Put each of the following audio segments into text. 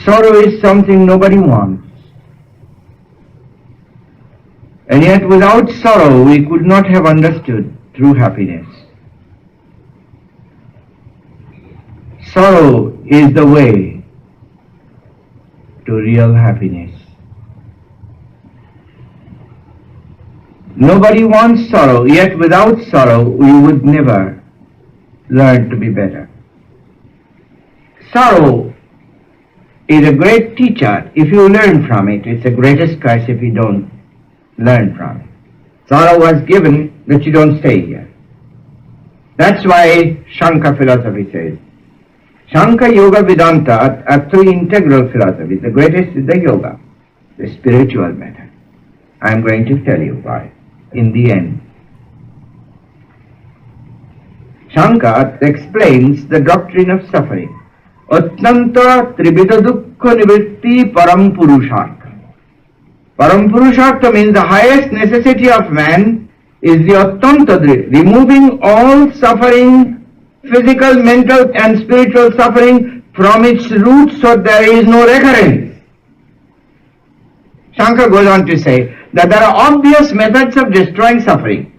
Sorrow is something nobody wants. And yet without sorrow we could not have understood true happiness. Sorrow is the way to real happiness. Nobody wants sorrow, yet without sorrow we would never learn to be better. Sorrow is a great teacher if you learn from it. It's the greatest curse if you don't learn from it. Sorrow was given that you don't stay here. That's why Shankar philosophy says, Shankar Yoga Vedanta are three integral philosophies. The greatest is the yoga, the spiritual method. I'm going to tell you why in the end. Shankar explains the doctrine of suffering. Attanta trivida dukkha nivitti param purushartha. Param purushartha means the highest necessity of man is the attanta, removing all suffering, physical, mental and spiritual suffering from its roots so there is no recurrence. Shankar goes on to say that there are obvious methods of destroying suffering.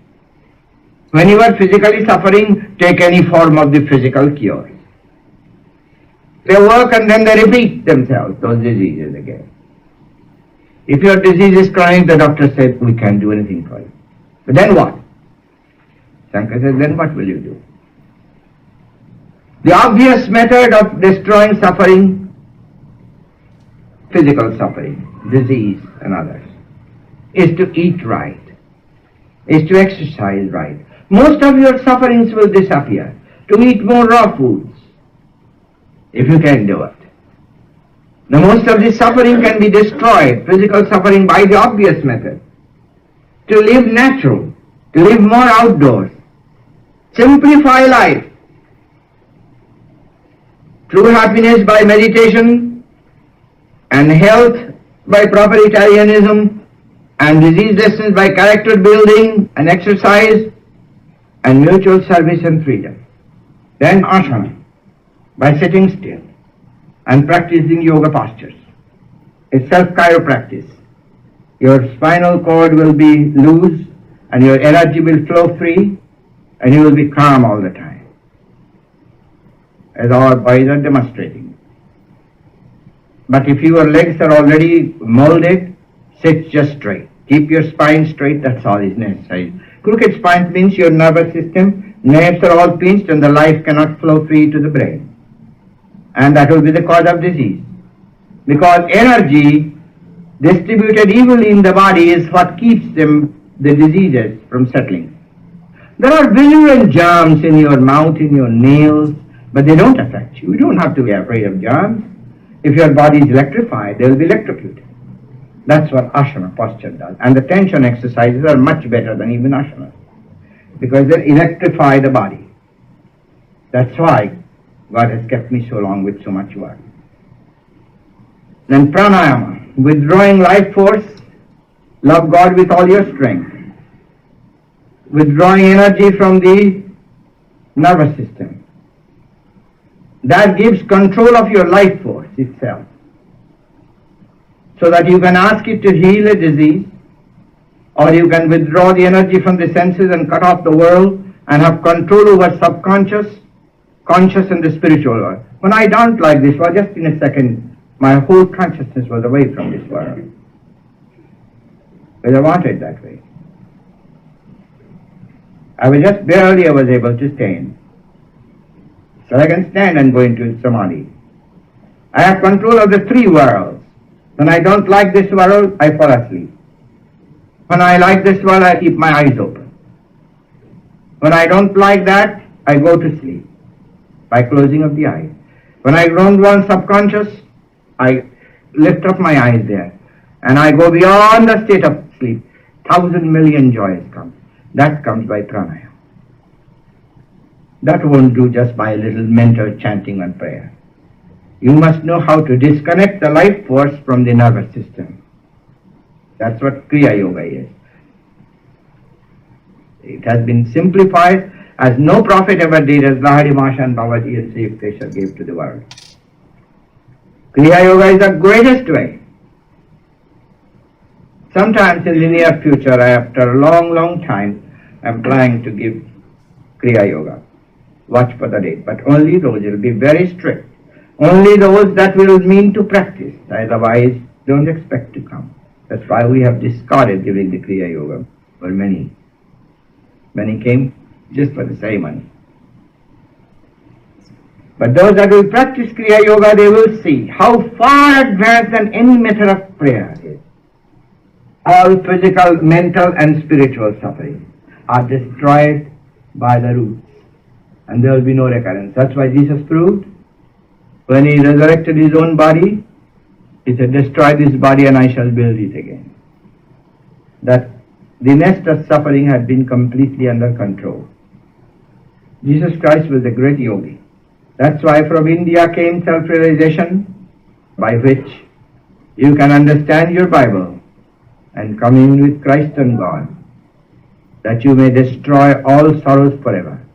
When you are physically suffering, take any form of the physical cure. They work and then they repeat themselves, those diseases again. If your disease is chronic, the doctor said, we can't do anything for you. But then what? Shankar says, then what will you do? The obvious method of destroying suffering, physical suffering, disease and others, is to eat right, is to exercise right. Most of your sufferings will disappear. To eat more raw foods, if you can do it. Now most of the suffering can be destroyed, physical suffering, by the obvious method. To live natural, to live more outdoors, simplify life. True happiness by meditation, and health by proper Italianism, and disease lessons by character building and exercise, and mutual service and freedom. Then asana, by sitting still and practicing yoga postures. It's self-chiropractic. Your spinal cord will be loose and your energy will flow free and you will be calm all the time, as our boys are demonstrating. But if your legs are already molded, sit just straight. Keep your spine straight, that's all is necessary. Crooked spine means your nervous system, nerves are all pinched and the life cannot flow free to the brain. And that will be the cause of disease. Because energy distributed evenly in the body is what keeps the diseases from settling. There are virulent germs in your mouth, in your nails, but they don't affect you. You don't have to be afraid of germs. If your body is electrified, they will be electrocuted. That's what asana posture does. And the tension exercises are much better than even asana, because they electrify the body. That's why God has kept me so long with so much work. Then pranayama, withdrawing life force, love God with all your strength. Withdrawing energy from the nervous system. That gives control of your life force itself, so that you can ask it to heal a disease, or you can withdraw the energy from the senses and cut off the world and have control over subconscious, conscious and the spiritual world. When I danced like this, well, just in a second, my whole consciousness was away from this world. Because I wanted that way. I was just barely able to stand. So I can stand and go into samadhi. I have control of the three worlds. When I don't like this world, I fall asleep. When I like this world, I keep my eyes open. When I don't like that, I go to sleep by closing of the eyes. When I don't want subconscious, I lift up my eyes there and I go beyond the state of sleep. 1,000 million joys come. That comes by pranayama. That won't do just by a little mental chanting and prayer. You must know how to disconnect the life force from the nervous system. That's what Kriya Yoga is. It has been simplified as no prophet ever did, as Lahari Mahasaya and Babaji and Sri Yukteswar gave to the world. Kriya Yoga is the greatest way. Sometimes in the near future, after a long time, I am planning to give Kriya Yoga. Watch for the date. But only those will be very strict. Only those that will mean to practice. Otherwise, don't expect to come. That's why we have discarded giving the Kriya Yoga for many. Many came just for the ceremony. But those that will practice Kriya Yoga, they will see how far advanced than any method of prayer is. All physical, mental and spiritual suffering are destroyed by the roots. And there will be no recurrence. That's why Jesus proved when he resurrected his own body, he said, destroy this body and I shall build it again. That the nest of suffering had been completely under control. Jesus Christ was a great yogi. That's why from India came self-realization, by which you can understand your Bible and commune with Christ and God, that you may destroy all sorrows forever.